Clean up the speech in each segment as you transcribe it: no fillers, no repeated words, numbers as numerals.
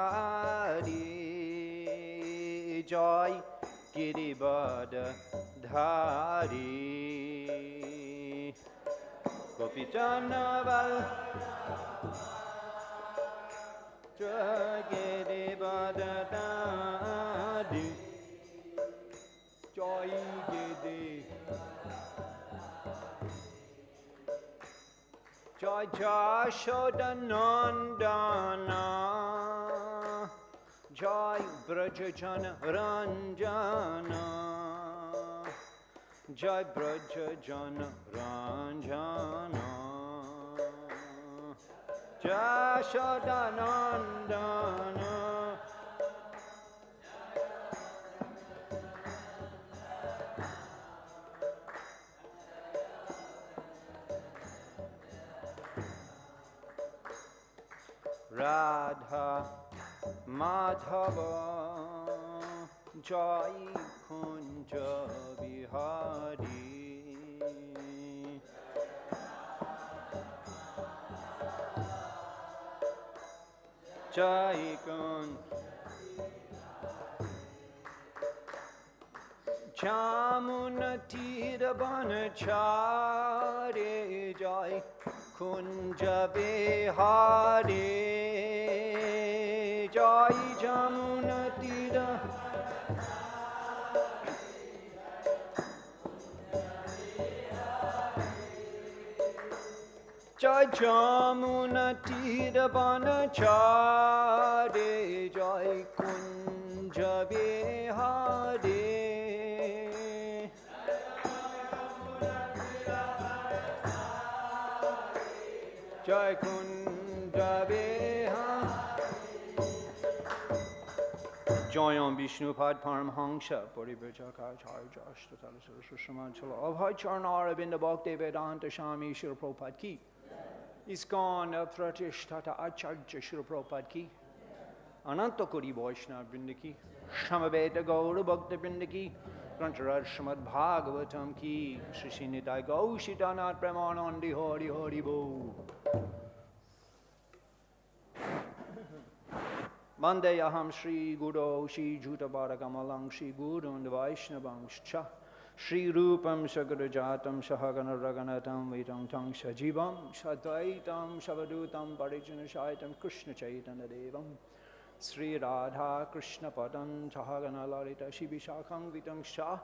Hari Jai Girivardhari Gopijanaval Jai Girivardhari Jai Giri Jai Jashodanandana Jai Brajajana Ranjana Jai Brajajana Ranjana Jashodanandana Radha Madhava Jai Kunja Vihari Jai Kunja Jamuna Tira Banachare Jai Kunja Vihari Jai Jamuna Tira Jai Jamuna Tira Banachare Jai Kunja Vihari Jai Kunja Vihari Jayam Vishnupad Paramhangsha Parivrajaka Srimad Abhay Charnara Binda Bhakti Vedanta Shami Śrī Prabhupada Ki ISKCON Pratishtata Acharya Śrī Prabhupada Ki Ananta Kori Vaishnava Vrinda Ki Shamaveda Gaura Bhakta Vrinda Ki Grantaraj Srimad Bhagavatam Ki Shri Nitai Gaushitanath Premanandi Hari Hari Bo Vandeyaham Shri Guru Shri Jutabharakamalang Shri Guru and Vaishnavangscha Shri Rupam Sagarajatam Sahagana Raganatam Vitam Tang Sajivam Sadvaitam Savadutam Parijana Shaitam Krishna Chaitanya Devam Sri Radha Krishna Padam Sahagana Lalita Shibishakam Vitam Shah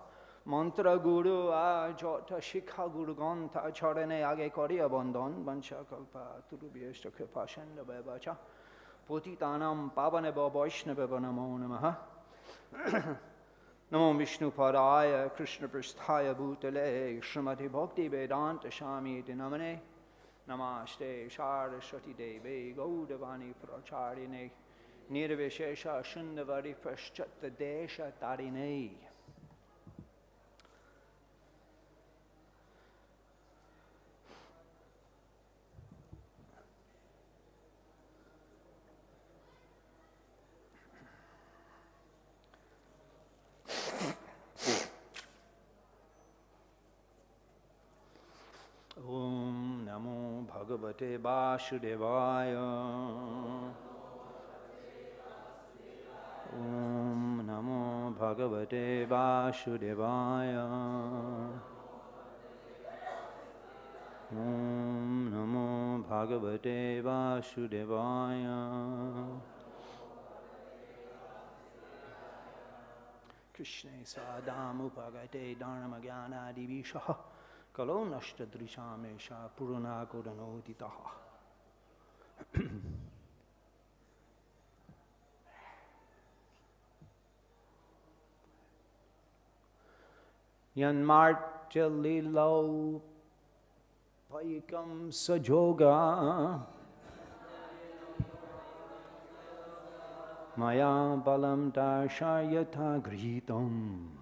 Mantra Guru Ajota Shikha Guru Gantha Charane Age Kori Abandon Bansha Kalpa Turubhyashta Kripashanda Bebacha Potitanam Pavaneba Vaishnava Namo Namaha Namo Vishnu Padaya Krishna Prasthaya Bhutale Srimati Bhakti Vedanta Shami Dinamane Namaste Saraswati Devi Gaudavani Pracharine Nirvishesha Shundavari Praschatta Desha Tarine Om Namo Bhagavate Vasudevaya Om Namo Bhagavate Vasudevaya Om Namo Bhagavate Vasudevaya Krishna Sadam Upagate Dharmagana Divishaha Kalo Nashtadrishamesha Purana Kodanoditaha Yan martya-līlaupayikaṁ sajoga māyā-balaṁ darśayatā gṛhītam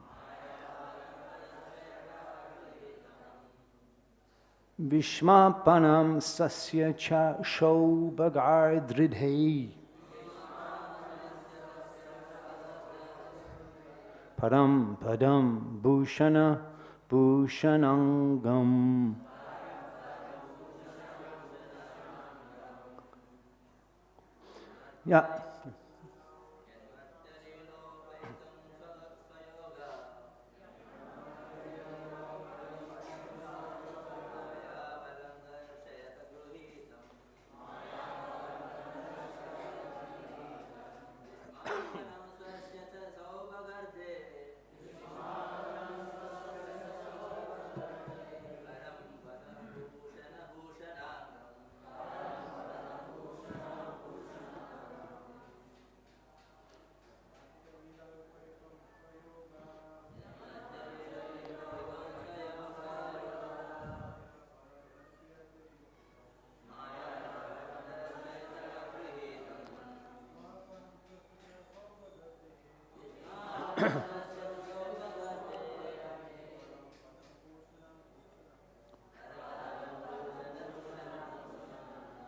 vismāpanam sasya cha saubhaga-ṛddheḥ param padam bhūṣaṇa-bhūṣaṇāṅgam Yeah.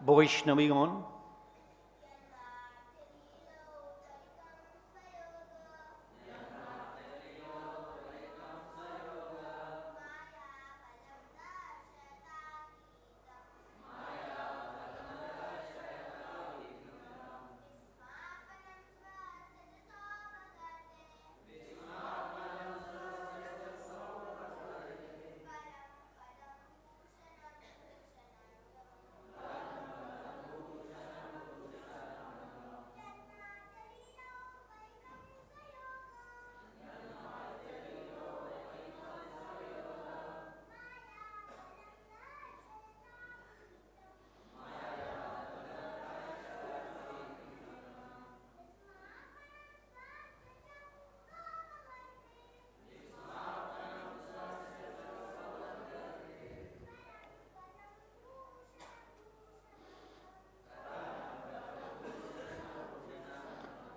Vaishnavigon.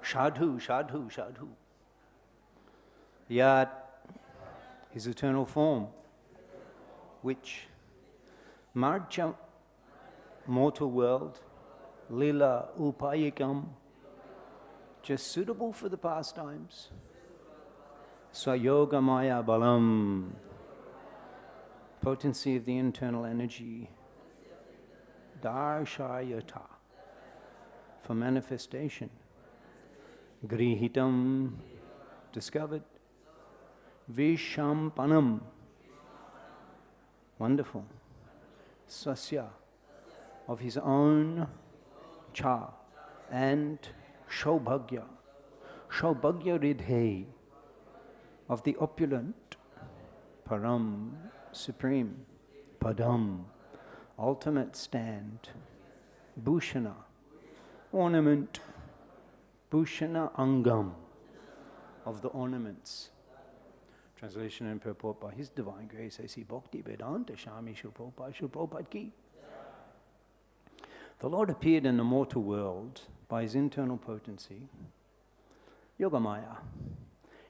Sadhu, sadhu, sadhu. Yat, his eternal form, which martya, mortal world, līlā-upayikaṁ, just suitable for the pastimes, sva-yoga-māyā-balam, potency of the internal energy, darśayatā, for manifestation, gṛhītam, discovered, vismāpanam, wonderful, svasya, of his own cha, and saubhaga-ṛddheḥ, of the opulent, param, supreme, padam, ultimate stand, bhūṣaṇa, ornament, bhūṣaṇa-aṅgam, of the ornaments. Translation and purport by His Divine Grace A.C. Bhakti Vedanta Swami Srila Prabhupada Ki. The Lord appeared in the mortal world by His internal potency, Yoga-Maya.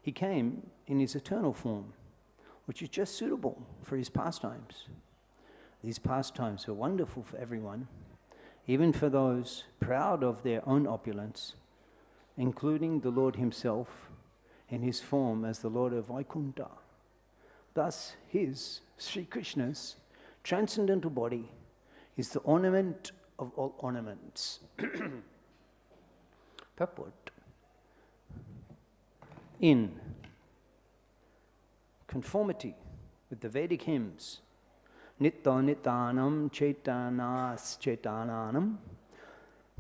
He came in His eternal form, which is just suitable for His pastimes. These pastimes are wonderful for everyone, even for those proud of their own opulence, including the Lord Himself in His form as the Lord of Vaikuṇṭha. Thus, His, Śrī Kṛṣṇa's, transcendental body is the ornament of all ornaments. Purport. In conformity with the Vedic hymns, Nitta Nittanam Chaitanas Chaitananam,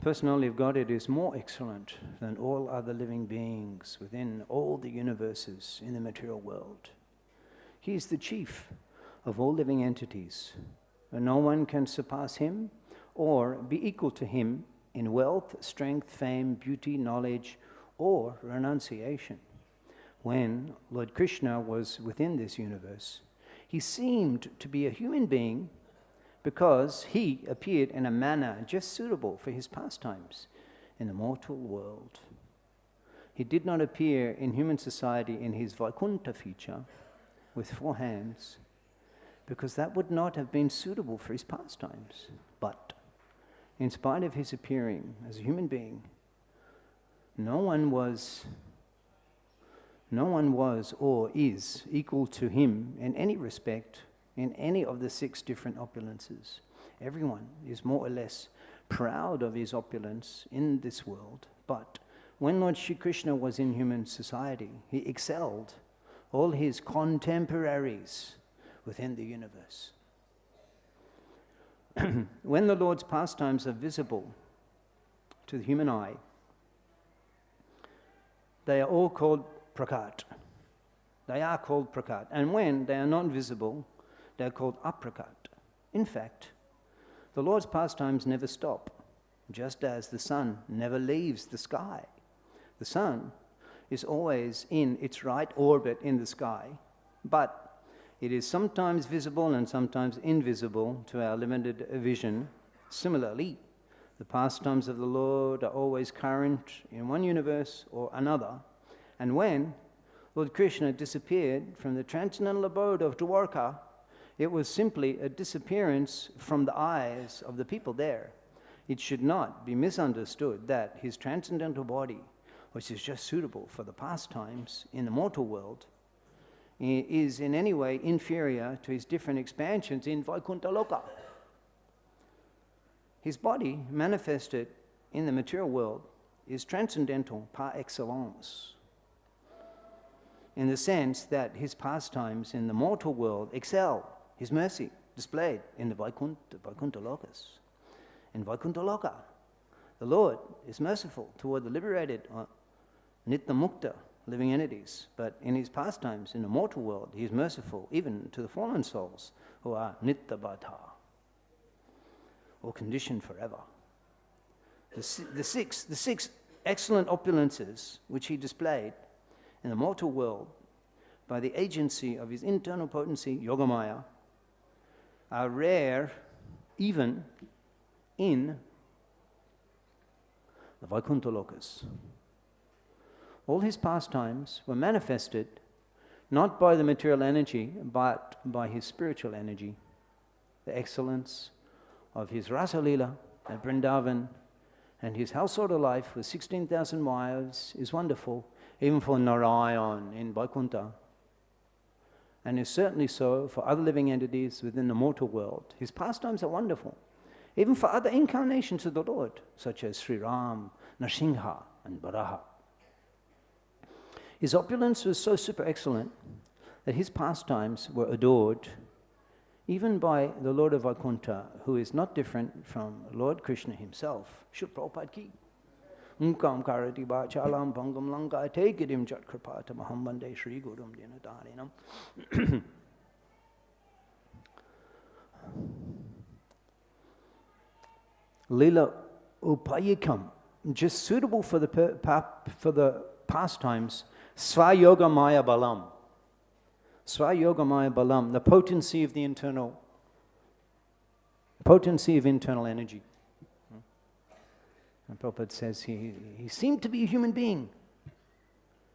personality of Godhead is more excellent than all other living beings within all the universes in the material world. He is the chief of all living entities, and no one can surpass Him or be equal to Him in wealth, strength, fame, beauty, knowledge, or renunciation. When Lord Krishna was within this universe, He seemed to be a human being because He appeared in a manner just suitable for His pastimes in the mortal world. He did not appear in human society in His Vaikuṇṭha feature with 4 hands, because that would not have been suitable for His pastimes. But in spite of His appearing as a human being, no one was or is equal to Him in any respect in any of the 6 different opulences. Everyone is more or less proud of his opulence in this world, but when Lord Śrī Kṛṣṇa was in human society, He excelled all His contemporaries within the universe. When the Lord's pastimes are visible to the human eye, they are all called prakat. They are called prakat. And when they are not visible, they are called aprakat. In fact, the Lord's pastimes never stop, just as the sun never leaves the sky. The sun is always in its right orbit in the sky, but it is sometimes visible and sometimes invisible to our limited vision. Similarly, the pastimes of the Lord are always current in one universe or another, and when Lord Krishna disappeared from the transcendental abode of Dwarka, it was simply a disappearance from the eyes of the people there. It should not be misunderstood that his transcendental body, which is just suitable for the pastimes in the mortal world, is in any way inferior to his different expansions in Vaikuṇṭha Loka. His body, manifested in the material world, is transcendental par excellence, in the sense that his pastimes in the mortal world excel his mercy displayed in the Vaikuṇṭha Lokas. In Vaikuṇṭha Loka, the Lord is merciful toward the liberated Nitya Mukta living entities, but in his pastimes in the mortal world, he is merciful even to the fallen souls who are Nitya Bhata, or conditioned forever. The six excellent opulences which he displayed in the mortal world by the agency of his internal potency, yoga-maya, are rare even in the Vaikuṇṭha Lokas. All his pastimes were manifested not by the material energy, but by his spiritual energy. The excellence of his rasa-lila at Vrindavan and his household life with 16,000 wives is wonderful, even for Narayan in Vaikuṇṭha, and is certainly so for other living entities within the mortal world. His pastimes are wonderful, even for other incarnations of the Lord, such as Sri Ram, Nrsimha, and Varaha. His opulence was so super excellent that his pastimes were adored even by the Lord of Vaikuṇṭha, who is not different from Lord Krishna himself. Śrī Prabhupada ki. Mukam karati bācālam bhangam lankai te girim jat kripāta maham bande Śrī Gurum dinadarinam. Līlā-upayikam, just suitable for the pastimes, sva-yoga-māyā-balam. Sva-yoga-māyā-balam, the potency of internal energy. And Prabhupada says he seemed to be a human being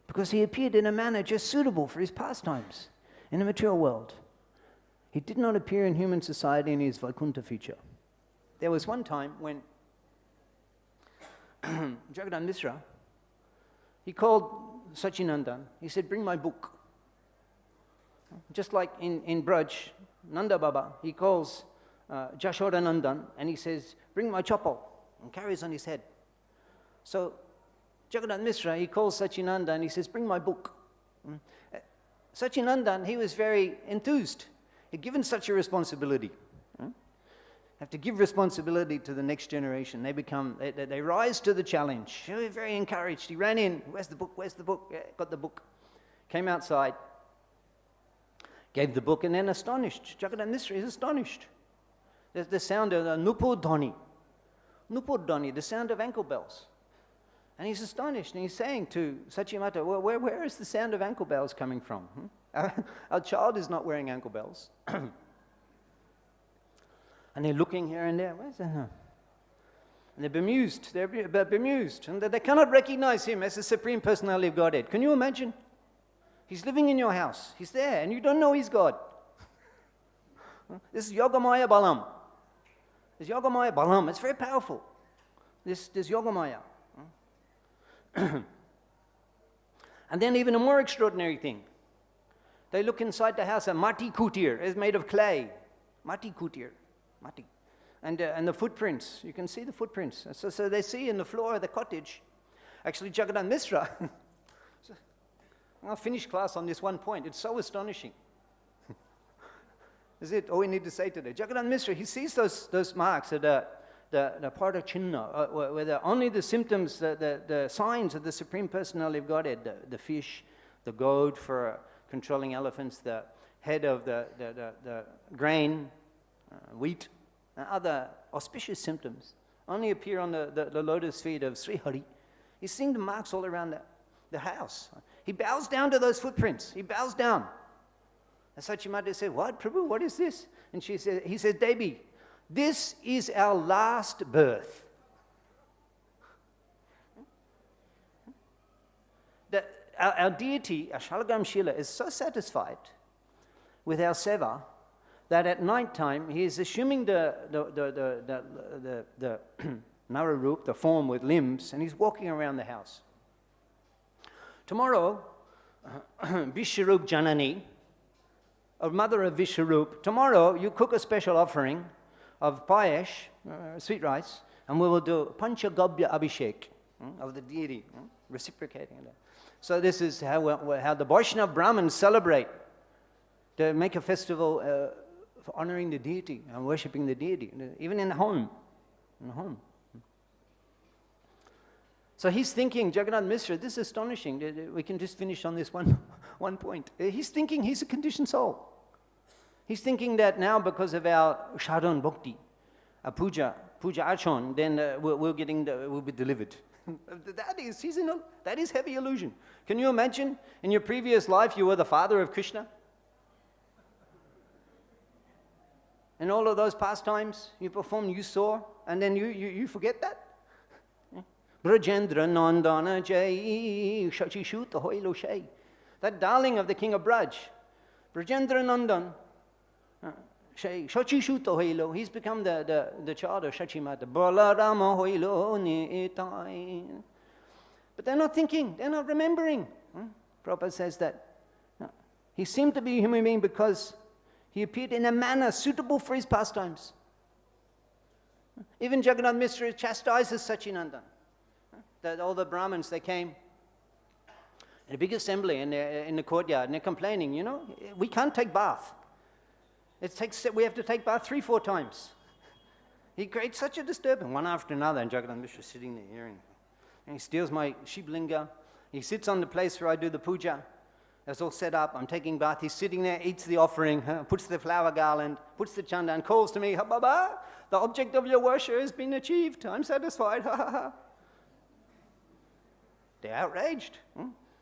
because he appeared in a manner just suitable for his pastimes in the material world. He did not appear in human society in his Vaikuṇṭha feature. There was one time when Jagadan Misra, he called Sachinandan. He said, "Bring my book." Just like in Braj, Nanda Baba, he calls Jashoda Nandan and he says, "Bring my chapel," and carries on his head. So Jagadan Misra, he calls Sachinandan and he says, "Bring my book." Sachinandan, he was very enthused. He'd given such a responsibility. Have to give responsibility to the next generation. They rise to the challenge. He was very encouraged. He ran in. "Where's the book? Where's the book?" Yeah, got the book. Came outside. Gave the book and then astonished. Jagadan Misra is astonished. There's the sound of the Nupur Dhani. Nupur Dhani, the sound of ankle bells. And he's astonished and he's saying to Sachimata, "Well, where is the sound of ankle bells coming from? Our child is not wearing ankle bells." And they're looking here and there. Where's that? And they're bemused. They're bemused. And they cannot recognize him as the Supreme Personality of Godhead. Can you imagine? He's living in your house. He's there and you don't know he's God. This is yoga-māyā-balam. This yoga-māyā-balam. It's very powerful. This yoga-maya. And then even a more extraordinary thing. They look inside the house. A mati kutir is made of clay. Mati kutir. Mati. And the footprints. You can see the footprints. So they see in the floor of the cottage. Actually, Jagadan Misra. I'll finish class on this one point. It's so astonishing. Is it all we need to say today? Jagadan Misra, he sees those marks at the part of Chinna, where only the symptoms, the signs of the Supreme Personality of Godhead, the fish, the goad for controlling elephants, the head of the grain, wheat, and other auspicious symptoms, only appear on the lotus feet of Sri Hari. He's seeing the marks all around the house. He bows down to those footprints. He bows down. And Sachimata said, "What, Prabhu, what is this?" And he says, "Devi, this is our last birth." our deity, Ashalagam Shila, is so satisfied with our seva that at night time he is assuming the Nararup, the form with limbs, and he's walking around the house. Tomorrow, Vishwarup Janani, or mother of Vishwarup, tomorrow you cook a special offering of payesh, sweet rice, and we will do Panchagabhya Abhishek of the deity, reciprocating that. So this is how the Vaishnava Brahmins celebrate. They make a festival for honoring the deity and worshipping the deity, even in the home. In the home. So he's thinking, Jagannath Mishra, this is astonishing. We can just finish on this one point. He's thinking he's a conditioned soul. He's thinking that now because of our sadhana bhakti, a puja achon, then we'll be delivered. That is heavy illusion. Can you imagine in your previous life you were the father of Krishna? And all of those pastimes you performed, you saw, and then you forget that? Brajendra Nandana Jai Shachishuta Hoilo Shay. That darling of the king of Braj, Brajendra Nandan, Shachishuta Hoilo, he's become the child of Shachimata. Balarama Hoilo Nitai. But they're not thinking, they're not remembering. Prabhupada says that he seemed to be a human being because he appeared in a manner suitable for his pastimes. Even Jagannath Mishra chastises Sachinandan. That all the Brahmins, they came in a big assembly in the courtyard, and they're complaining, we can't take bath. We have to take bath 3-4 times. He creates such a disturbance, one after another, and Jagannath Mishra is sitting there hearing. And he steals my sheeplinga. He sits on the place where I do the puja. That's all set up. I'm taking bath. He's sitting there, eats the offering, puts the flower garland, puts the chanda, and calls to me, Baba, the object of your worship has been achieved. I'm satisfied. They're outraged.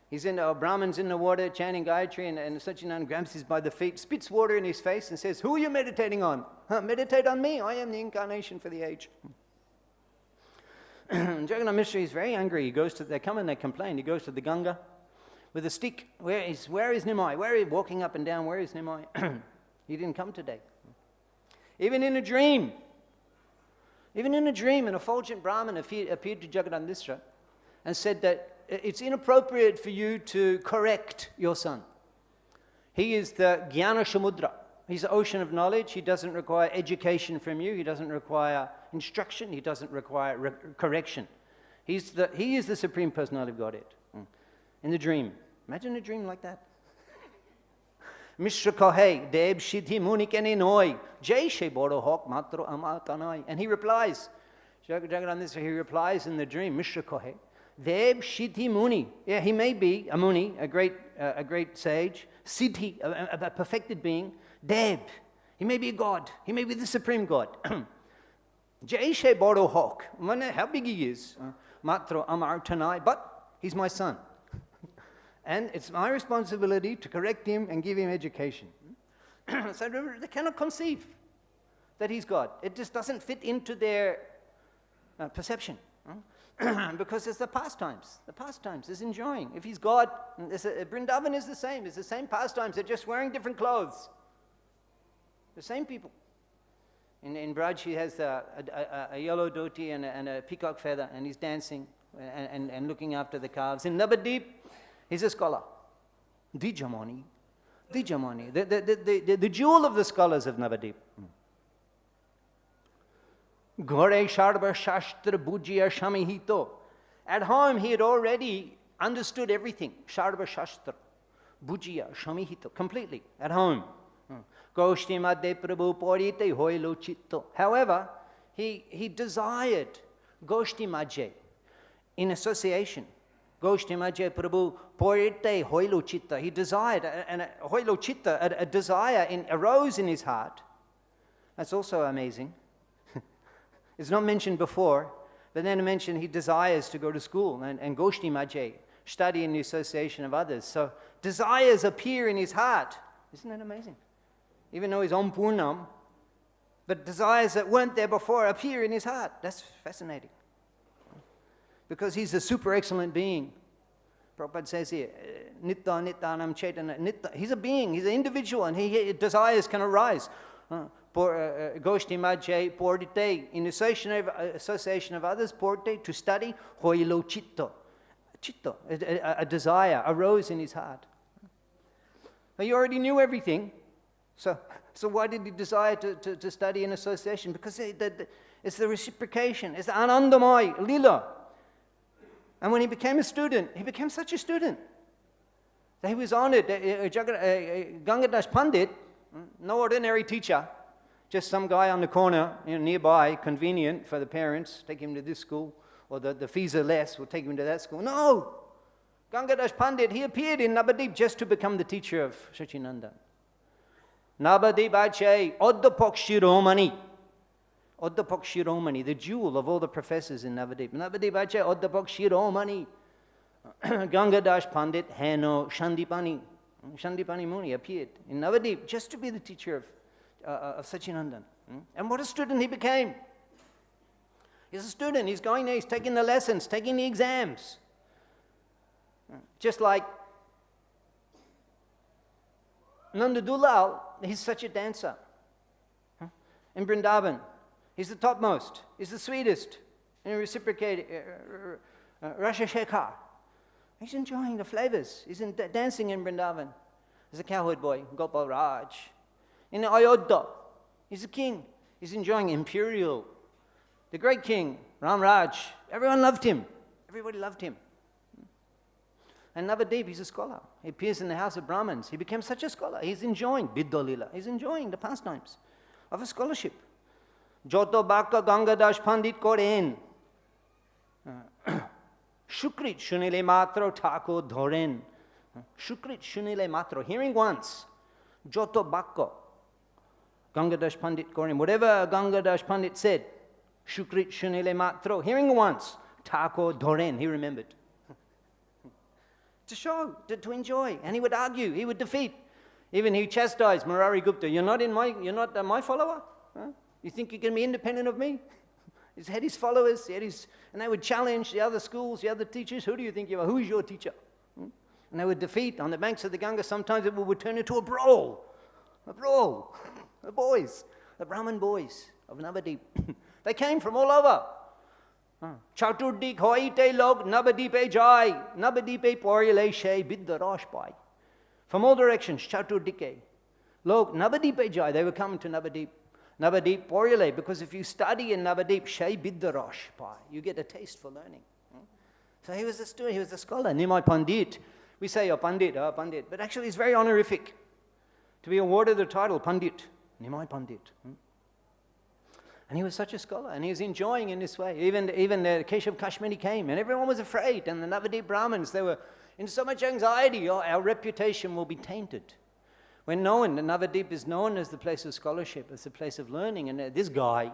He's Brahman's in the water chanting Gayatri, and Sachinand grabs him by the feet, spits water in his face, and says, who are you meditating on? Meditate on me. I am the incarnation for the age. Jagannath Mishra is very angry. They come and they complain. He goes to the Ganga with a stick. Where is Nimai? Where is he walking up and down? Where is Nimai? He didn't come today. Even in a dream, an effulgent Brahman appeared to Jagannath Mishra and said that it's inappropriate for you to correct your son. He is the Jnana Samudra. He's the ocean of knowledge. He doesn't require education from you. He doesn't require instruction. He doesn't require correction. He is the Supreme Personality of Godhead. In the dream. Imagine a dream like that. Mishra kahe, Deb Shidhi Munikene Noi, Jai She Bodo Hok Matro Amatanai. And he replies, Jagannath Mishra, he replies in the dream, Mishra kahe, Deb Shidhi Muni. Yeah, he may be a Muni, a great sage. Siddhi, a perfected being. Deb, he may be a god. He may be the supreme god. Jai She Bodo Hok, how big he is. Matro Amartanai, but he's my son. And it's my responsibility to correct him and give him education. So they cannot conceive that he's God. It just doesn't fit into their perception. Because it's the pastimes. The pastimes is enjoying. If he's God, Vrindavan is the same. It's the same pastimes. They're just wearing different clothes. The same people. In Braj, he has a yellow dhoti and a peacock feather, and he's dancing and looking after the calves. In Navadip, he's a scholar. Dijamani. The jewel of the scholars of Navadip. Gore Sharva Shastra Bhujya Shamihito. At home, he had already understood everything. Sharva Shastra Bhujya Shamihito. Completely. At home. Goshti Madde Prabhu Porite Hoilo Chitto. However, he desired Goshti Madje in association. Goshti Madje Prabhu Porite Hoilo Chitta. He desired, and Hoilo Chitta, a desire arose in his heart. That's also amazing. It's not mentioned before, but then mentioned he desires to go to school and Goshti Madje, study in the association of others. So desires appear in his heart. Isn't that amazing? Even though he's Om Purnam, but desires that weren't there before appear in his heart. That's fascinating. Because he's a super excellent being Prabhupada says here, nitta nittanam chaitana, nitta. He's a being, he's an individual, and desires can arise. Goshti madhye pordite, in association of others, pordite, to study, hoilo chitta. Chitta, a desire arose in his heart. He already knew everything, so why did he desire to study in association? Because it's the reciprocation, it's the anandamai, lila. And when he became a student, he became such a student that he was honored. Gangadhash Pandit, no ordinary teacher, just some guy on the corner, nearby, convenient for the parents, take him to this school, or the fees are less, we'll take him to that school. No! Gangadhash Pandit, he appeared in Navadip just to become the teacher of Sachinandan. Navadip Achay, Oddapok Shiromani. Oddapok Shiromani, the jewel of all the professors in Navadip. Navadip Achay, Oddapok Shiromani. Gangadhash Pandit, Heno Shandipani. Shandipani Muni appeared in Navadip just to be the teacher of Sachinandan. And what a student he became. He's a student, he's going there, he's taking the lessons, taking the exams. Just like Nanda Dulal, he's such a dancer. In Vrindavan, he's the topmost, he's the sweetest. And reciprocated, Rasha Shekhar. He's enjoying the flavors. He's dancing in Vrindavan. He's a cowherd boy, Gopal Raj. In Ayodhya, he's a king. He's enjoying imperial. The great king, Ram Raj, everyone loved him. Everybody loved him. And Navadip, he's a scholar. He appears in the house of Brahmins. He became such a scholar. He's enjoying Vidyalila. He's enjoying the pastimes of a scholarship. Joto Baka Gangadhash Pandit Koren. Shukrit Shunile Matro Tako Dhoren. Shukrit Shunile Matro. Hearing once. Joto Baka Gangadhash Pandit Koren. Whatever Gangadhash Pandit said. Shukrit Shunile Matro. Hearing once. Tako Dhoren. He remembered. To show, to enjoy. And he would argue, he would defeat. Even he chastised Murari Gupta. You're not my follower? Huh? You think you can be independent of me? He had his followers, and they would challenge the other schools, the other teachers. Who do you think you are? Who is your teacher? And they would defeat on the banks of the Ganga. Sometimes it would turn into a brawl. A brawl. The boys, the Brahmin boys of Navadip. They came from all over. Chaturdik hoite log Navadipe jai, Navadipe porile she biddarosh pai. From all directions, Chaturdike. Log Navadipe jai, they were coming to Navadip. Navadip porile, because if you study in Navadip, she biddarosh pai, you get a taste for learning. So he was a student, he was a scholar, Nimai Pandit. We say, oh Pandit, but actually it's very honorific to be awarded the title Pandit, Nimai Pandit. And he was such a scholar, and he was enjoying in this way. Even the Keshav Kashmiri came, and everyone was afraid. And the Navadip Brahmins, they were in so much anxiety, our reputation will be tainted. When known, the Navadip is known as the place of scholarship, as the place of learning. And this guy,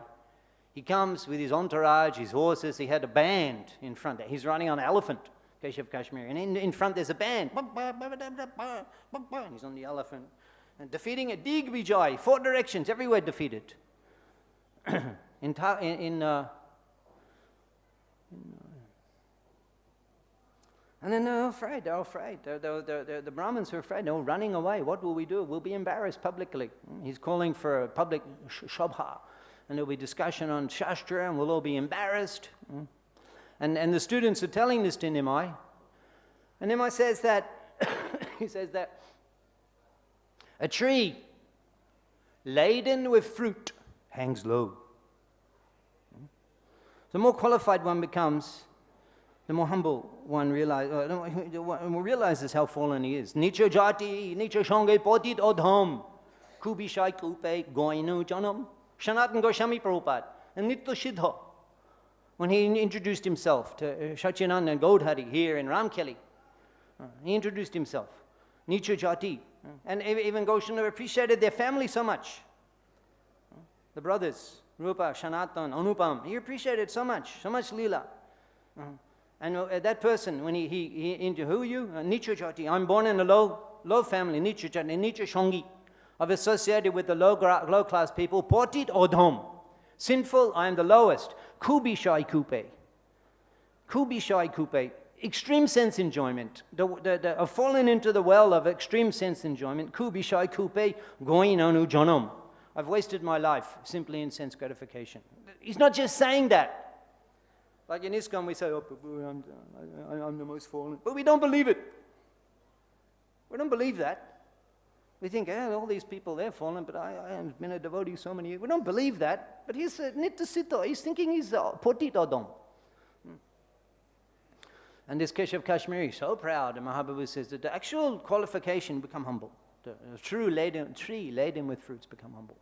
he comes with his entourage, his horses. He had a band in front. He's riding on an elephant, Keshav Kashmiri. And in front there's a band. And he's on the elephant. And defeating it, Dig Vijay, 4 directions, everywhere defeated. And then they're afraid. The Brahmins are afraid. They're running away. What will we do? We'll be embarrassed publicly. He's calling for a public shobha. And there'll be discussion on Shastra, and we'll all be embarrassed. And the students are telling this to Nimai. And Nimai says that, he says that a tree laden with fruit hangs low. The more qualified one becomes, the more humble one realizes how fallen he is. Nicha jati, nicha shonge potit odham, kubishai kupe goinu janam, Sanatana Goswami Prabhupada, and Nitya Siddha. When he introduced himself to Sachinanda and Gaudhari here in Ramkeli, he introduced himself, Nicha jati. And even Goswami appreciated their family so much. The brothers, Rupa, Sanatan, Anupam, he appreciated so much Leela. And that person, when he into who are you? Nicha Jati. I'm born in a low family, Nicha Jati, Nicha Shongi. I've associated with the low class people. Potit Odhom. Sinful, I am the lowest. Kubishai Kupe. Kubishai Kupe. extreme sense enjoyment, have fallen into the well of extreme sense enjoyment. Ku bishai kupe goin anu janam. I've wasted my life simply in sense gratification. He's not just saying that. Like in ISKCON we say, oh, I'm the most fallen. But we don't believe it. We don't believe that. We think, all these people, they're fallen, but I have been a devotee so many years. We don't believe that. But he's Nitta-Siddha. He's thinking he's Potitadam. And this Keshav Kashmiri, so proud, and Mahaprabhu says that the actual qualification become humble. The tree laden with fruits become humble.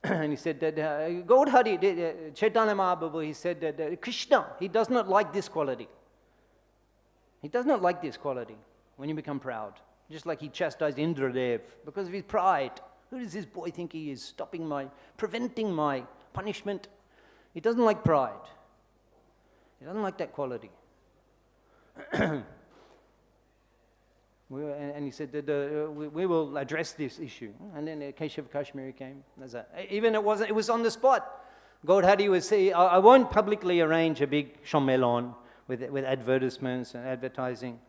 And he said that Gaudhari, Chaitanya Mahaprabhu, he said that Krishna, he does not like this quality. He does not like this quality when you become proud. Just like he chastised Indradev because of his pride. Who does this boy think he is, preventing my punishment? He doesn't like pride. He doesn't like that quality. And he said that we will address this issue. And then Keshav Kashmiri came. It was on the spot. Gaudhari would say, I won't publicly arrange a big shommelon with advertisements and advertising.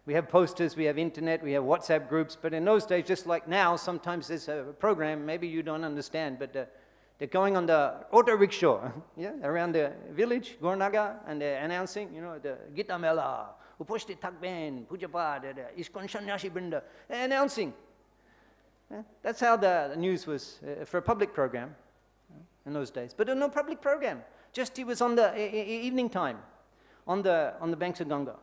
We have posters, we have internet, we have WhatsApp groups, but in those days, just like now, sometimes there's a program, maybe you don't understand, but they're going on the auto rickshaw, around the village, Gornaga, and they're announcing, the Gita Mela, Uposhti Takben, Pujapad, ISKCON Shanyashi Brinda, they're announcing. That's how the news was for a public program in those days. But no public program, just he was on the evening time, on the banks of Ganga.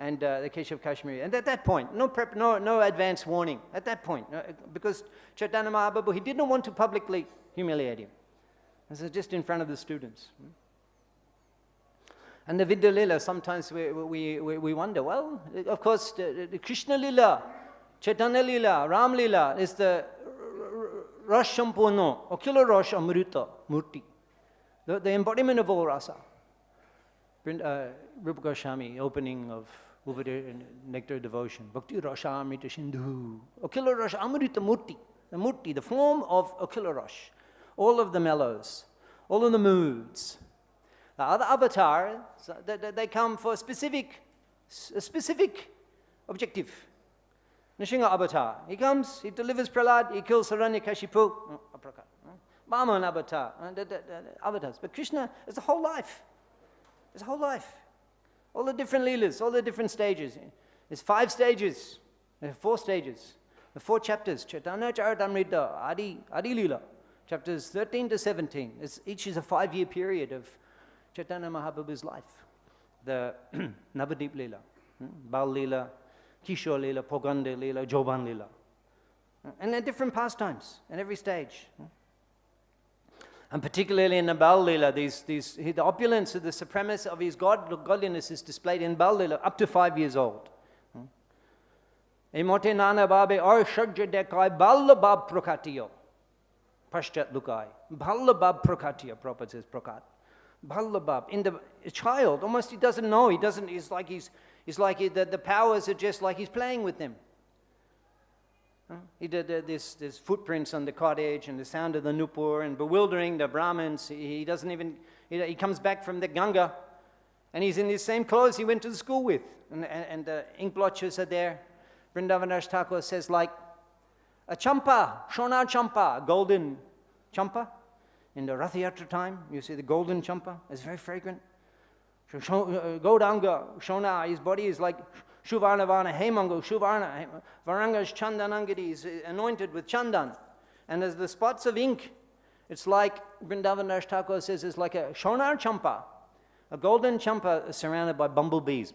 And the Keshav Kashmiri. And at that point, no advance warning. At that point, because Chaitanya Mahaprabhu, he didn't want to publicly humiliate him. This is just in front of the students. And the Vidya Lila, sometimes we wonder, well, of course, the Krishna Lila, Chaitanya Lila, Ram Lila is the Rash Sampurna, Ocular Rash Amrita Murti, the embodiment of all rasa. Rupa Goswami, opening of Nectar Devotion. Bhakti Rasha Amrita Sindhu. Ocular Rash Amrita Murti. The Murti, the form of Ocular Rash. All of the mellows, all of the moods. The other avatars, they come for a specific objective. Nrsimha avatar. He comes, he delivers Prahlad, he kills Hiranyakashipu. Vaman avatar. The avatars. But Krishna is the whole life. It's a whole life. All the different leelas, all the different stages. There's 5 stages. There are 4 stages. The 4 chapters. Chaitanya Charitamrita, Adi Leela. Chapters 13 to 17. Each is a 5-year period of Chaitanya Mahaprabhu's life. The Navadip Leela, Bal Leela, Kishore Leela, Pogande Leela, Joban Leela. And they're different pastimes in every stage. And particularly in the Bal Leela, the opulence of the supremacy of his godliness is displayed in Bal Leela up to 5 years old. Emote nana babe or shagja dekai ballabab prokatiyo. Pashchat lukai. Ballabab prokatiya, Prabhupada says prokat. Ballabab. In the child, almost he doesn't know. It's like the powers are just like he's playing with them. He did this footprints on the cottage and the sound of the nupur and bewildering the Brahmins. He doesn't even, he comes back from the Ganga and he's in his same clothes he went to the school with. And the ink blotches are there. Vrindavan Thakur says like a champa, shona champa, golden champa. In the Rath Yatra time, you see the golden champa. It's very fragrant. Gaudanga, shona, his body is like Shuvarnavana, Hemango, Shuvarna, Varanga's Chandanangadi is anointed with Chandan. And as the spots of ink, it's like, Vrindavan Thakur says, it's like a Shonar Champa, a golden champa surrounded by bumblebees.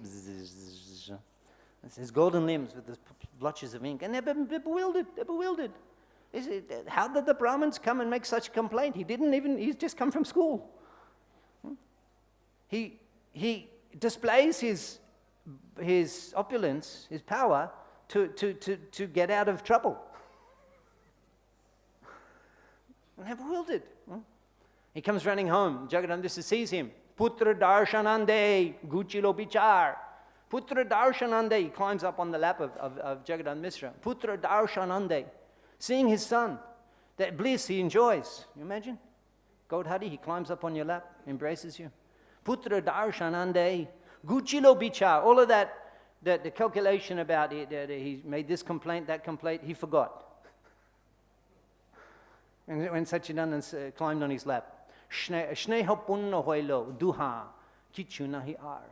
It's his golden limbs with the blotches of ink. And they're bewildered, How did the Brahmins come and make such a complaint? He's just come from school. He displays his opulence, his power, to get out of trouble. And they're bewildered. He comes running home. Jagadamdisa sees him. Putra darshanande guchilo bichar. Putra darshanande. He climbs up on the lap of Jagadam Mishra. Putra darshanande. Seeing his son. That bliss he enjoys. You imagine? Gaudhari, he climbs up on your lap, embraces you. Putra darshanande. Guchilo bicha, all of that, the calculation about he made this complaint, that complaint, he forgot. And when Satchidananda climbed on his lap, Sneha punno hoilo, duha, kichu nahi ar.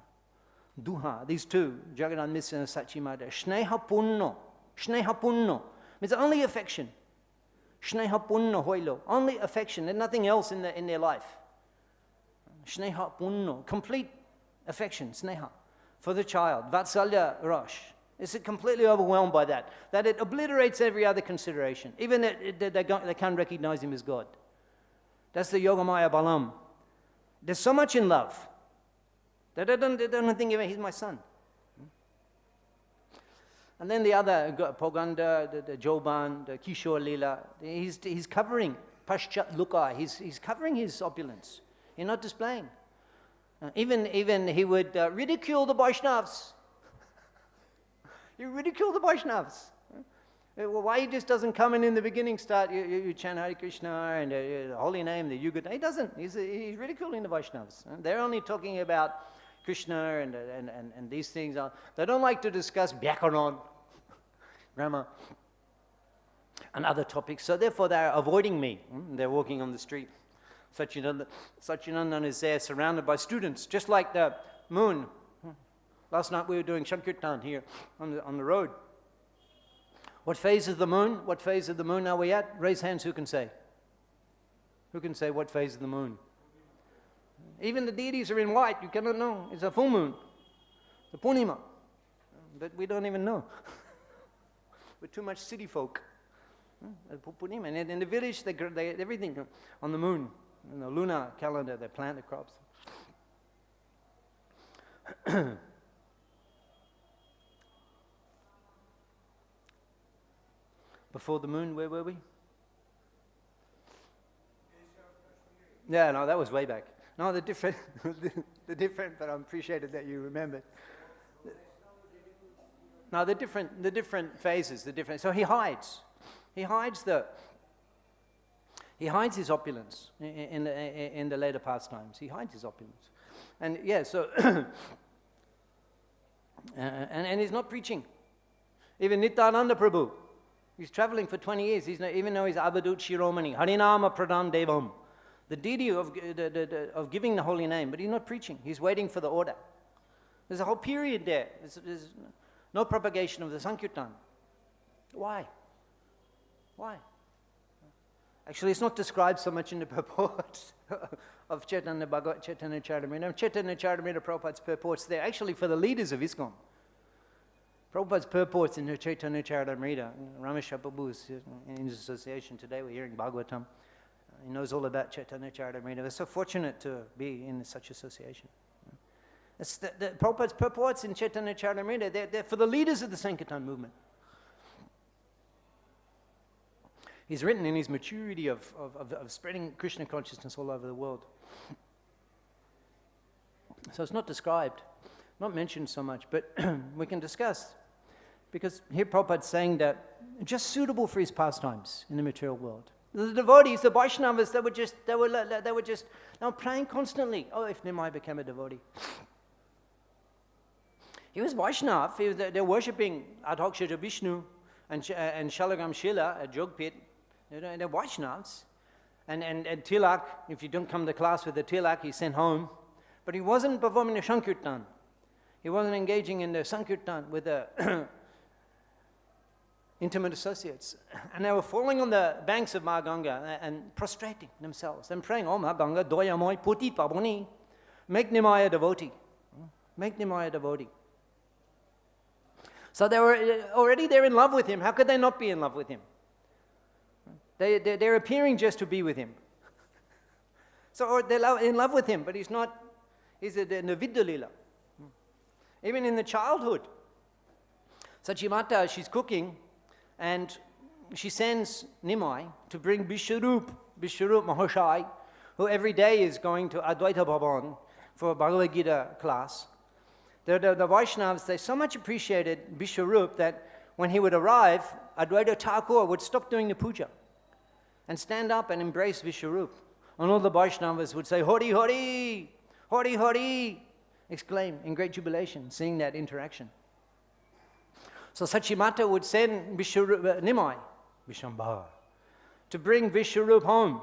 Duha, these two, Jagannath Mishra and Satchimata, Sneha punno, means only affection. Sneha punno hoilo, only affection, and nothing else in their life. Sneha punno, complete affection, sneha, for the child. Vatsalya Rosh. Is completely overwhelmed by that it obliterates every other consideration. Even that they can't recognize him as God. That's the yoga-māyā-balam. There's so much in love that they don't think he's my son. And then the other, Poganda, the Joban, the Kishore Lila, he's covering Paschat Lukai, he's covering his opulence. He's not displaying. Even he would ridicule the Vaishnavas. You ridicule the Vaishnavas. Why he just doesn't come in the beginning start, you chant Hare Krishna and the holy name, the Yuga. He doesn't. He's ridiculing the Vaishnavas. They're only talking about Krishna and these things. They don't like to discuss Vyakaran, grammar, and other topics. So therefore they're avoiding me. They're walking on the street. Satchidananda is there surrounded by students, just like the moon. Last night we were doing Sankirtan here on the road. What phase of the moon? What phase of the moon are we at? Raise hands who can say. Who can say what phase of the moon? Even the deities are in white. You cannot know. It's a full moon. The Purnima. But we don't even know. We're too much city folk. Purnima. And in the village, they everything on the moon. In the lunar calendar, they plant the crops. Before the moon, where were we? Yeah, no, that was way back. No, the different, but I appreciated that you remembered. No, the different phases, so he hides his opulence in the later pastimes. He hides his opulence. And yeah, so, and he's not preaching. Even Nityananda Prabhu, he's traveling for 20 years, even though he's Abadut Shiromani, Harinama Pradam Devam, the deity of giving the holy name, but he's not preaching. He's waiting for the order. There's a whole period there. There's no propagation of the Sankirtan. Why? Why? Actually, it's not described so much in the purports of Chaitanya Charitamrita. Chaitanya Charitamrita Prabhupada's purports, they're actually for the leaders of ISKCON. Prabhupada's purports in the Chaitanya Charitamrita. Rameshwar Prabhu is in his association today. We're hearing Bhagavatam. He knows all about Chaitanya Charitamrita. We're so fortunate to be in such association. It's the Prabhupada's purports in Chaitanya Charitamrita, they're for the leaders of the Sankirtan movement. He's written in his maturity of spreading Krishna consciousness all over the world. So it's not described, not mentioned so much, but we can discuss. Because here Prabhupada's saying that just suitable for his pastimes in the material world. The devotees, the Vaishnavas, they were praying constantly. Oh, if Nimai became a devotee. He was Vaishnav, they're worshipping Adhoksha Vishnu and Shalagam Shila at Jogpit. They're Vaishnavs. And Tilak, if you don't come to class with the Tilak, he's sent home. But he wasn't performing the Sankirtan. He wasn't engaging in the Sankirtan with the intimate associates. And they were falling on the banks of Ma Ganga and prostrating themselves and praying, Oh Ma Ganga, doyamoy puti paboni. Make Nimai a devotee. Make Nimai a devotee. So they're in love with him. How could they not be in love with him? They're appearing just to be with him. So they're in love with him, but he's not, he's in the Vidya-lila. Even in the childhood. Sachimata, she's cooking, and she sends Nimai to bring Bisharup Mahoshai, who every day is going to Advaita Bhavan for a Bhagavad Gita class. The Vaishnavas, they so much appreciated Bisharup that when he would arrive, Advaita Thakur would stop doing the puja and stand up and embrace Vishwarup. And all the Vaishnavas would say, Hori Hori, Hori Hori. exclaim in great jubilation, seeing that interaction. So Sachimata would send Nimai, Vishambhar, to bring Vishwarup home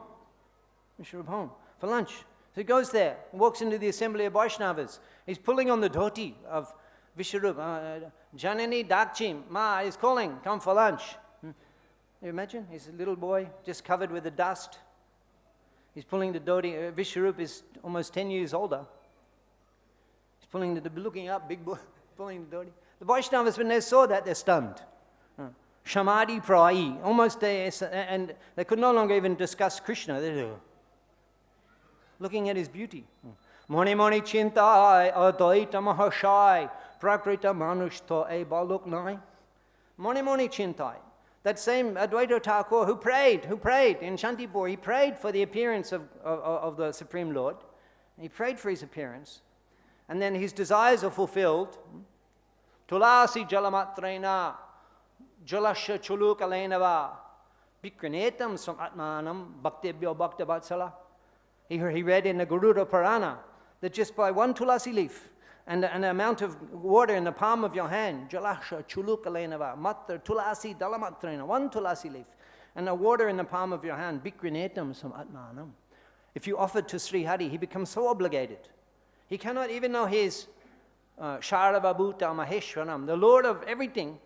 for lunch. So he goes there, walks into the assembly of Vaishnavas. He's pulling on the dhoti of Vishwarup. Janani Dakchim, Ma is calling, come for lunch. You imagine? He's a little boy, just covered with the dust. He's pulling the dhoti. Vishwarup is almost 10 years older. He's pulling looking up, big boy, pulling the dhoti. The Vaishnavas, when they saw that, they're stunned. Shamadhi Prai, almost and they could no longer even discuss Krishna. They're looking at his beauty. Mani Mani Chintai Advaita Mahashai Prakrita Manushto E Baluknai. Mani Mani Chintai. That same Advaita Thakur who prayed in Shantipur, he prayed for the appearance of the Supreme Lord. He prayed for his appearance. And then his desires are fulfilled. Tulasi Jalamatrena Jalasha Chulukalenava Bhikrinetam Samatmanam Bhaktebhyo Bhaktavatsala. He read in the Garuda Purana that just by one tulasi leaf and an amount of water in the palm of your hand, Jalasha Chulukalenava, Matra Tulasi Dalamatrena, one tulasi leaf, and the water in the palm of your hand, Bhikrinetam Samatmanam. If you offer to Sri Hari, he becomes so obligated. He cannot, even though he is Sharabhabhuta Maheshwaram, the Lord of everything,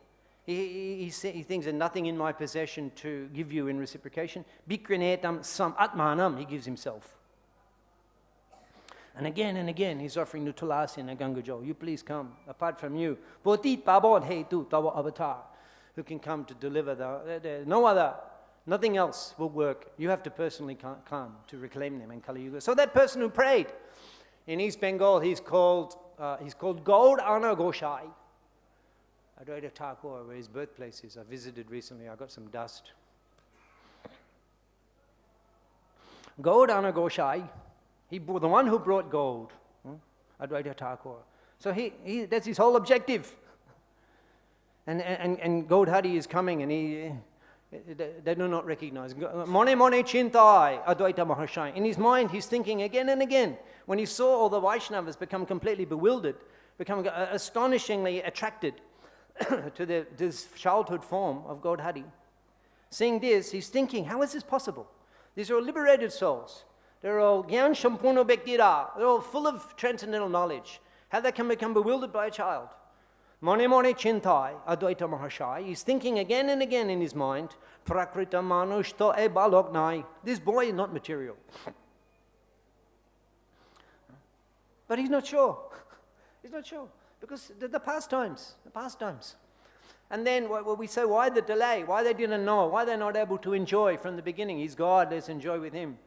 he thinks there's nothing in my possession to give you in reciprocation. Bhikrinetam sam atmanam, he gives himself. And again, he's offering the tulasi and the Gangajo. You please come, apart from you. Potit pabod hetu tava avatar, who can come to deliver no other, nothing else will work. You have to personally come to reclaim them in Kali Yuga. So that person who prayed, in East Bengal, he's called Gaurana Goshai. Advaita Thakur, where his birthplace is. I visited recently, I got some dust. Gaurana Goshai, the one who brought gold, Advaita Thakur. So that's his whole objective. And Gaudhari is coming, and they do not recognize. Mone Mone Chintai, Advaita Mahashai. In his mind, he's thinking again and again. When he saw all the Vaishnavas become completely bewildered, become astonishingly attracted to this childhood form of Gaudhari. Seeing this, he's thinking, how is this possible? These are all liberated souls. They're all Gyan Shampuno Bhektira. They're all full of transcendental knowledge. How they can become bewildered by a child? Mone Mone Chintai, Advaita Mahashai. He's thinking again and again in his mind, Prakrita Manushto E Baloknai. This boy is not material. But he's not sure. He's not sure. Because the pastimes. And then we say, why the delay? Why they didn't know? Why they're not able to enjoy from the beginning? He's God, let's enjoy with him.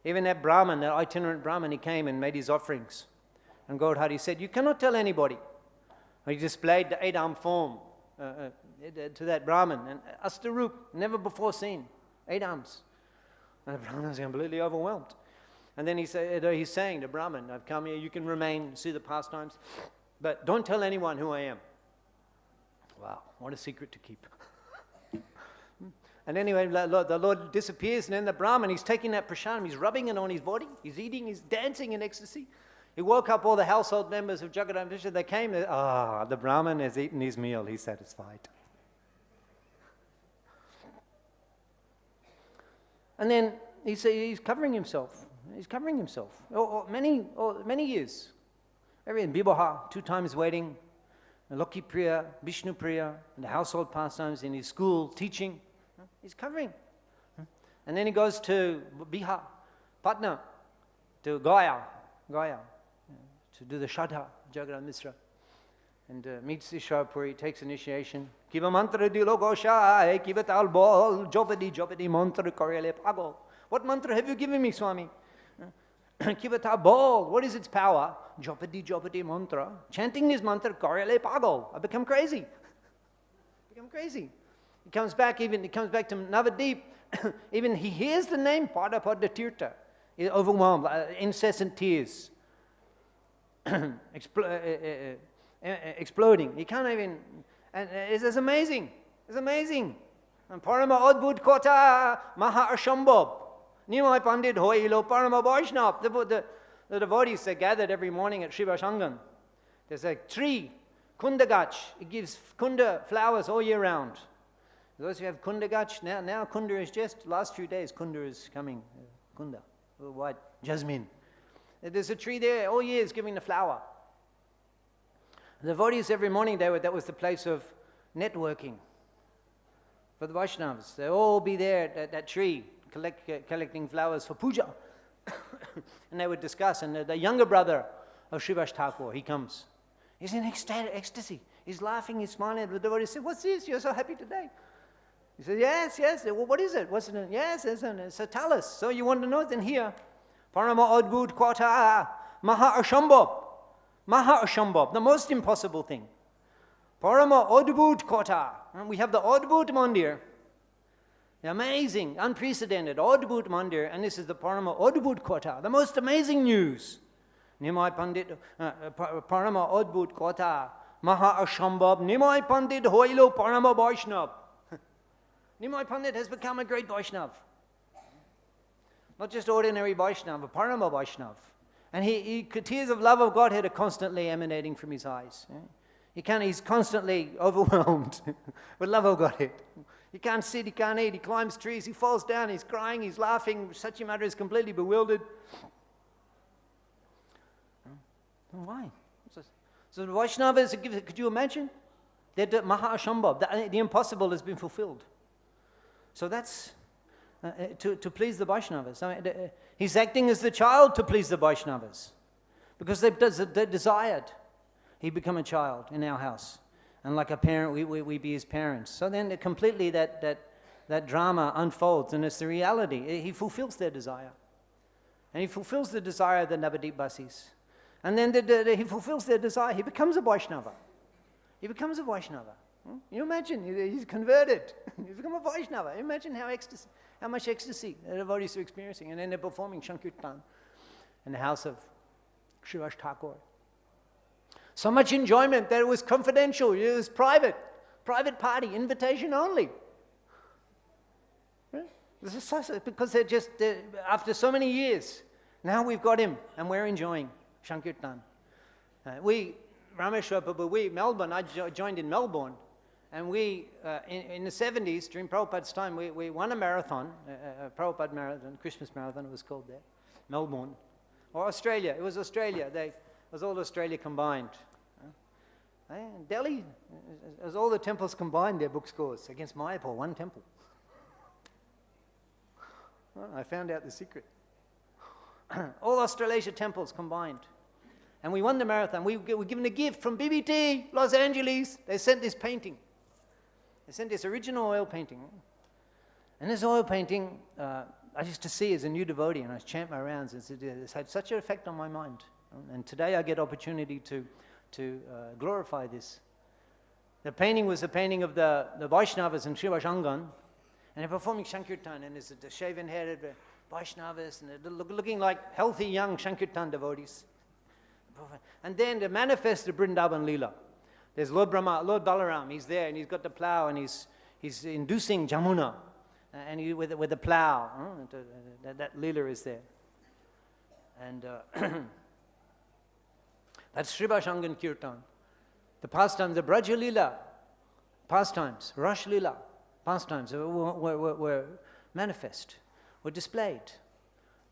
Even that Brahman, that itinerant Brahman, he came and made his offerings. And Gaudhari said, you cannot tell anybody. He displayed the 8-arm form to that Brahman. And Astarup, never before seen. 8 arms. And the Brahman was completely overwhelmed. And then he's saying to Brahman, I've come here, you can remain, see the pastimes, but don't tell anyone who I am. Wow, what a secret to keep. And anyway, the Lord disappears, and then the Brahman, he's taking that prasadam, he's rubbing it on his body, he's eating, he's dancing in ecstasy. He woke up all the household members of Jagadam Vishnu, they came, the Brahman has eaten his meal, he's satisfied. And then he's covering himself. He's covering himself. Many years. In Bibaha, 2 times waiting, Loki Priya, Vishnu Priya, in the household pastimes, in his school, teaching. He's covering. And then he goes to Bihar, Patna, to Gaya, to do the Shraddha, Jagadam Misra. And meets Ishwar Puri, takes initiation. Kiva mantra dilo goshai, kiva tal bol, jopadi mantra karyale pagol. What mantra have you given me, Swami? Kiva tal bol, what is its power? Jopadi mantra. Chanting this mantra, karyale pagol. I become crazy. He comes back to Navadip. Even he hears the name Pada Tirtha. He's overwhelmed, incessant tears. Exploding. He can't even, and it's amazing. It's amazing. And Parama Adbhut Kota Maha Ashambhab. Nimai Pandit Hoilo Parama Vaishnav. The devotees, they gathered every morning at Srivashangan. There's a tree, Kunda Gach. It gives Kunda flowers all year round. Those who have Kunda Gach, now Kunda is just, last few days, Kunda is coming. Kunda, white jasmine. There's a tree there all year is giving the flower. The devotees every morning, that was the place of networking for the Vaishnavas. They'll all be there at that tree, collecting flowers for puja. And they would discuss, and the younger brother of Srivas Thakur, he comes. He's in ecstasy. He's laughing, he's smiling. The devotee said, "What's this? You're so happy today." He said, "Yes, yes." Well, what is it? What's it? Yes, it's a talus. So you want to know? Then here, Parama Adbhut Kvata Maha Ashambhab. Maha Ashambhab, the most impossible thing. Parama Adbhut Kvata. We have the Adbhut Mandir. The amazing, unprecedented Adbhut Mandir, and this is the Parama Adbhut Kvata, the most amazing news. Nimai Pandit Parama Adbhut Kvata Maha Ashambhab Nimai Pandit Hoilo Parama Vaishnav. Nimai Pandit has become a great Vaishnav. Not just ordinary Vaishnav, a Parama Vaishnav. And tears of love of Godhead are constantly emanating from his eyes. He's constantly overwhelmed with love of Godhead. He can't sit, he can't eat, he climbs trees, he falls down, he's crying, he's laughing. Satyamata is completely bewildered. Why? So the Vaishnavas, could you imagine? They're the Maha Ashambhab, the impossible has been fulfilled. So that's to please the Vaishnavas. I mean, he's acting as the child to please the Vaishnavas. Because they desired he become a child in our house. And like a parent, we be his parents. So then completely that drama unfolds, and it's the reality. He fulfills their desire. And he fulfills the desire of the Navadip Basis. And then he fulfills their desire. He becomes a Vaishnava. He becomes a Vaishnava. You imagine, he's converted. He's become a Vaishnava. Imagine how much ecstasy the devotees are experiencing. And then they're performing Sankirtan in the house of Srivas Thakur. So much enjoyment that it was confidential. It was private party, invitation only. This is because they're after so many years, now we've got him and we're enjoying Sankirtan. Rameshwar Prabhu, Melbourne, I joined in Melbourne, and in the 70s, during Prabhupada's time, we won a marathon, a Prabhupada marathon, Christmas marathon it was called there, Melbourne. Or Australia, it was Australia, it was all Australia combined. Delhi, it was all the temples combined, their book scores, against Mayapur, one temple. Well, I found out the secret. All Australasia temples combined. And we won the marathon. We were given a gift from BBT, Los Angeles. They sent this painting. They sent this original oil painting. And this oil painting, I used to see as a new devotee, and I chant my rounds, and it's had such an effect on my mind. And today I get opportunity to glorify this. The painting was a painting of the Vaishnavas in Srivas Angan, and they're performing Sankirtan, and there's the shaven-headed Vaishnavas, and they're looking like healthy young Sankirtan devotees. And then to manifest the Vrindavan Leela, there's Lord Balaram, he's there, and he's got the plow, and he's inducing Jamuna, and with the plow, that Leela is there. And that's Srivas Angan Kirtan. The pastimes, the Braja Leela pastimes, Rash Leela pastimes were manifest, were displayed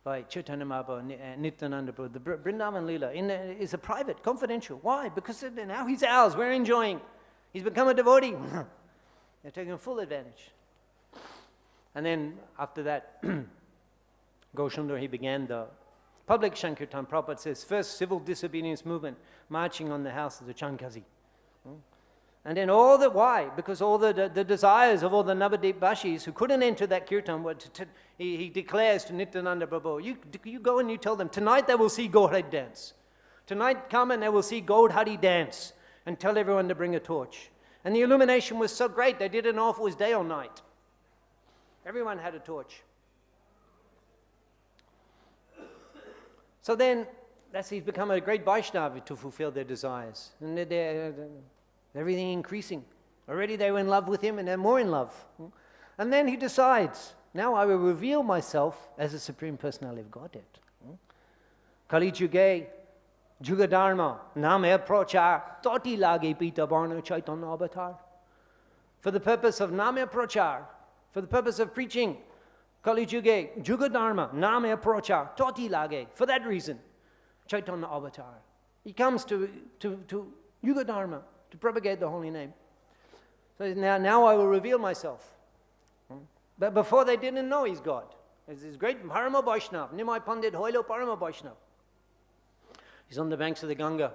by Chaitanya Mahaprabhu and Nityananda Prabhu. The Vrindavan Leela is a private, confidential. Why? Because now he's ours, we're enjoying. He's become a devotee. They're taking full advantage. And then after that, Gosundar, he began the public Sankirtan. Prabhupada says, first civil disobedience movement, marching on the house of the Chankazi. And then why? Because all the desires of all the Navadip Bashis who couldn't enter that kirtan, he declares to Nityananda Prabhu, you go and you tell them, tonight they will see Gaudhari dance. Tonight come and they will see Gaudhari dance, and tell everyone to bring a torch. And the illumination was so great, they didn't know if it was day or night. Everyone had a torch. So then, he's become a great Vaishnava to fulfill their desires. And everything increasing. Already they were in love with him, and they're more in love. And then he decides, now I will reveal myself as a Supreme Personality of Godhead. Kali Yuge, Jugadharma, Name Prochar, Toti Lage Pita Barna Chaitanya Avatar. For the purpose of Name Prochar, for the purpose of preaching, Kali Juge, Jugadharma, Name Prochar, Toti Lage, for that reason, Chaitanya Avatar. He comes to Jugadharma, to propagate the holy name. So now I will reveal myself. But before they didn't know he's God. There's this great Parama Vaishnava, Nimai Pandit Hoilo Parama Vaishnava. He's on the banks of the Ganga,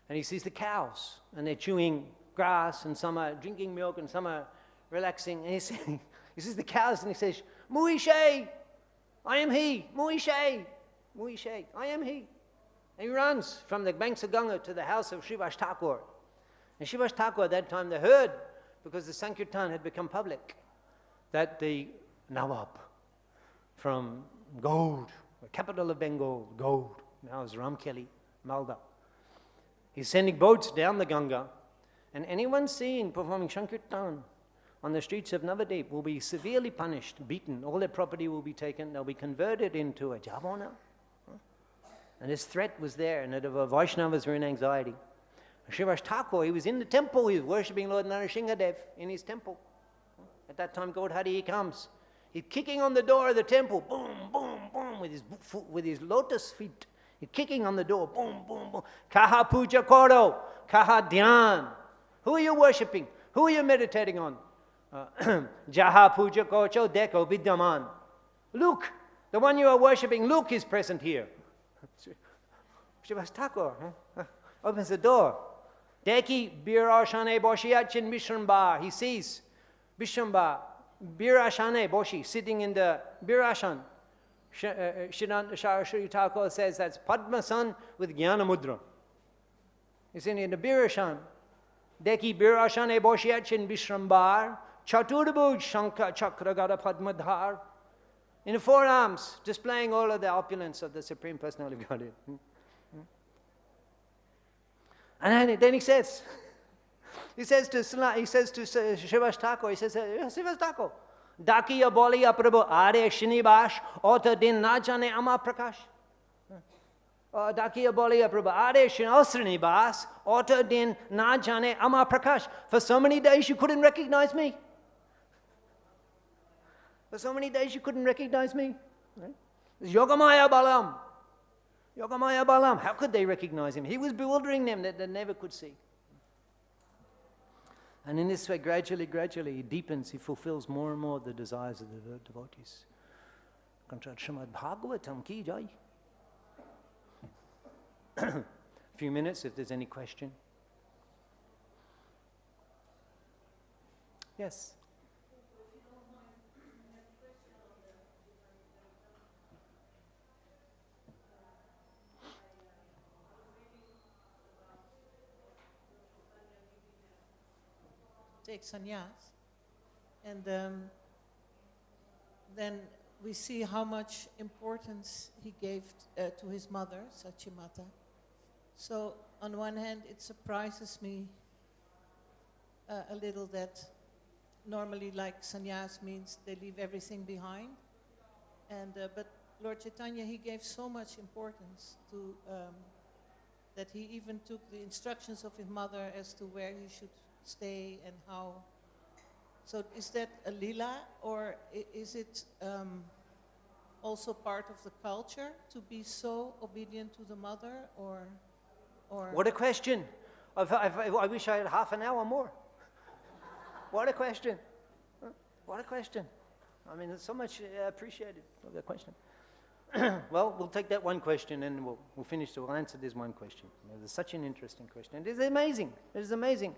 and he sees the cows, and they're chewing grass, and some are drinking milk, and some are relaxing. And he sees the cows, and he says, Muishe, I am he, Muishe, Muishe, I am he. And he runs from the banks of Ganga to the house of Srivas Thakur. And Srivas Thakur, at that time, they heard, because the Sankirtan had become public, that the Nawab from Gold, the capital of Bengal, Gold, now is Ramkelly, Malda. He's sending boats down the Ganga, and anyone seen performing Sankirtan on the streets of Navadip will be severely punished, beaten. All their property will be taken. They'll be converted into a Javana. And this threat was there, and the Vaishnavas were in anxiety. Srivas Thakur, he was in the temple. He was worshipping Lord Narasinghadev in his temple. At that time, Gaudhari comes. He's kicking on the door of the temple, boom, boom, boom, with his lotus feet. He's kicking on the door, boom, boom, boom. Kaha puja koro, kaha dhyan. Who are you worshipping? Who are you meditating on? Jaha puja kocho deko vidyaman. Look, the one you are worshipping, Luke is present here. Srivas Thakur opens the door. Deki birashane boshiyachin Vishrambar. He sees Vishrambar, birashane boshi, sitting in the birashan. Shri Thakur says that's Padmasan with Jnana Mudra. He's in the birashan. Deki birashane boshiyachin Vishrambar. Chaturabhuj Shankha Chakragara Padmadhar. In the forearms, displaying all of the opulence of the Supreme Personality of Godhead. And then he says to Srivas Thakur, he says, Srivas Thakur, Dakiya Boliya Prabhu Are Shinibas Ota Din Najane Ama Prakash. Dakiya Boliya Prabhu Are Srinivas Ota Din Najane Ama Prakash. For so many days you couldn't recognize me. For so many days you couldn't recognize me. Right? Yoga-māyā-balam. Yoga-māyā-balam. How could they recognize him? He was bewildering them that they never could see. And in this way, gradually, he deepens, he fulfills more and more the desires of the devotees. Srimad Bhagavatam ki jai. A few minutes if there's any question. Yes. Take sannyas, and then we see how much importance he gave to his mother, Sachimata. So on one hand, it surprises me a little that normally like sannyas means they leave everything behind, and but Lord Chaitanya, he gave so much importance to that he even took the instructions of his mother as to where he should stay and how. So is that a lila, or is it also part of the culture to be so obedient to the mother, or? What a question! I wish I had half an hour more. What a question! What a question! I mean, it's so much appreciated for the question. Well, we'll take that one question and we'll finish. We'll answer this one question. It's such an interesting question. It is amazing. It is amazing.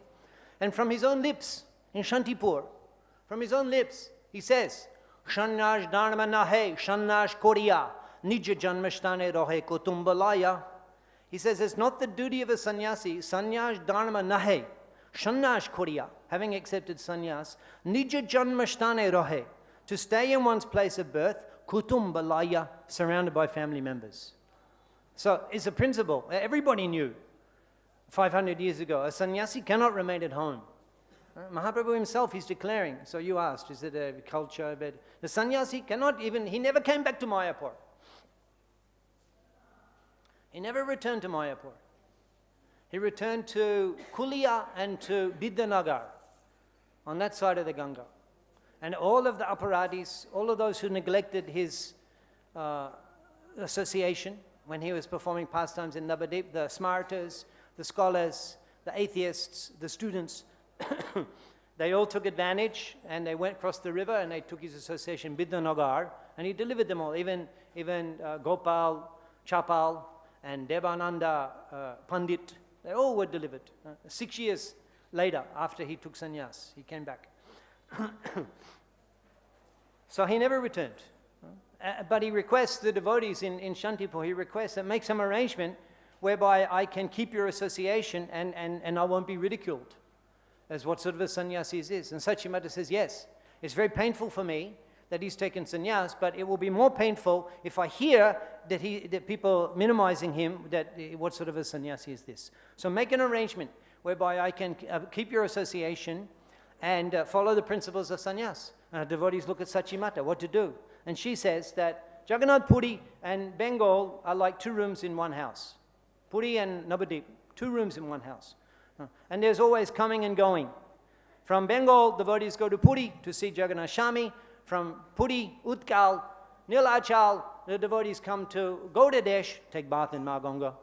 And from his own lips, in Shantipur, from his own lips, he says, Shannaj dharma nahe, shannaj koriya, nija janmashtane rohe kutumbalaya. He says, it's not the duty of a sannyasi, sanyaj dharma nahe, shannaj koriya, having accepted sannyas, nija janmashtane rohe, to stay in one's place of birth, kutumbalaya, surrounded by family members. So it's a principle. Everybody knew 500 years ago, a sannyasi cannot remain at home. Mahaprabhu himself, he's declaring, so you asked, is it a culture? But the sannyasi cannot even, he never came back to Mayapur. He never returned to Mayapur. He returned to Kulia and to Bidanagar, on that side of the Ganga. And all of the aparadhis, all of those who neglected his association when he was performing pastimes in Navadip, the smartas, the scholars, the atheists, the students, they all took advantage and they went across the river and they took his association Bidanagar and he delivered them all, even Gopal, Chapal and Devananda Pandit, they all were delivered. 6 years later, after he took sannyas, he came back. So he never returned. But he requests the devotees in Shantipur, he requests that make some arrangement whereby I can keep your association and I won't be ridiculed as what sort of a sannyasi is. And Sachimata says, yes, it's very painful for me that he's taken sannyas, but it will be more painful if I hear that people minimizing him, that what sort of a sannyasi is this. So make an arrangement whereby I can keep your association and follow the principles of sannyas. Devotees look at Sachimata, what to do. And she says that Jagannath Puri and Bengal are like 2 rooms in one house. Puri and Navadip, 2 rooms in one house. And there's always coming and going. From Bengal, devotees go to Puri to see Jagannath Shami. From Puri, Utkal, Nilachal, the devotees come to Gaudadesh, take bath in Ma Ganga.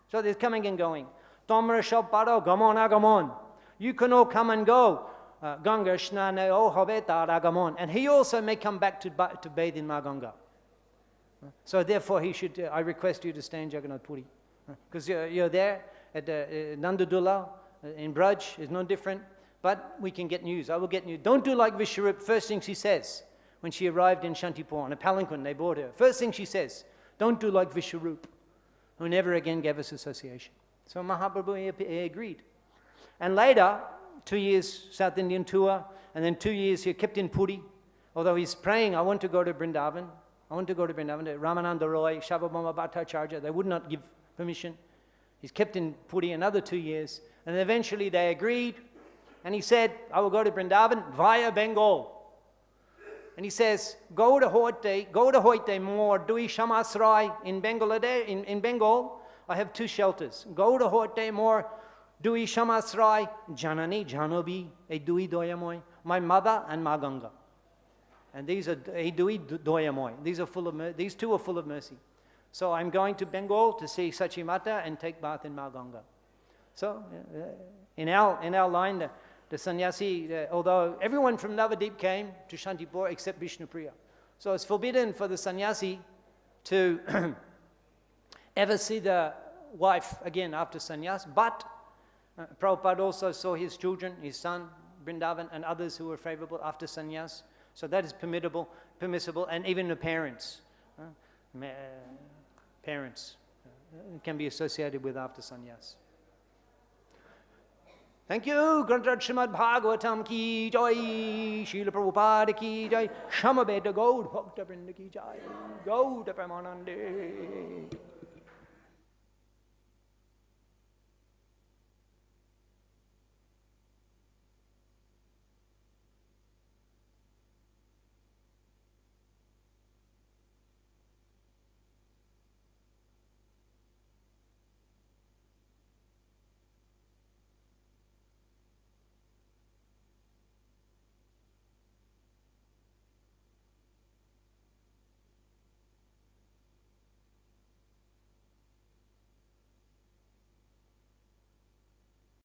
So there's coming and going. Tomra Shabparo, Gamon Agamon. You can all come and go. Ganga Shnane O Haveta Ragamon. And he also may come back to bathe in Ma Ganga. So therefore he should, I request you to stay in Jagannath Puri. Because you're there at Nandadula, in Braj, is no different. But we can get news. I will get news. Don't do like Vishwarup. First thing she says when she arrived in Shantipur on a palanquin, they brought her. First thing she says, don't do like Vishwarup, who never again gave us association. So Mahaprabhu agreed. And later, 2 years South Indian tour, and then 2 years he kept in Puri. Although he's praying, I want to go to Vrindavan. I want to go to Vrindavan. Ramananda Roy, Shababama Bhattacharya, they would not give permission. He's kept in Puri another 2 years. And eventually they agreed. And he said, I will go to Vrindavan via Bengal. And he says, go to Hoite more, Dui Shamasrai in Bengal. I have 2 shelters. Go to Hoite more, Dui Shamasrai, Janani, Janobi, e Dui Doyamoy, my mother and Ma Ganga. And these are e Dui Doyamoy. These 2 are full of mercy. So I'm going to Bengal to see Sachimata and take bath in Ma Ganga. So in our line, the sannyasi, although everyone from Navadip came to Shantipur except Vishnupriya. So it's forbidden for the sannyasi to ever see the wife again after sannyas. But Prabhupada also saw his children, his son, Vrindavan, and others who were favorable after sannyas. So that is permissible, and even the parents. Parents can be associated with after sannyas. Thank you. Grantrad Srimad Bhagavatam ki jai, Srila Prabhupada ki jai, Shamabeta Gaud Bhakta Vrinda ki jai, Gauda Premanande.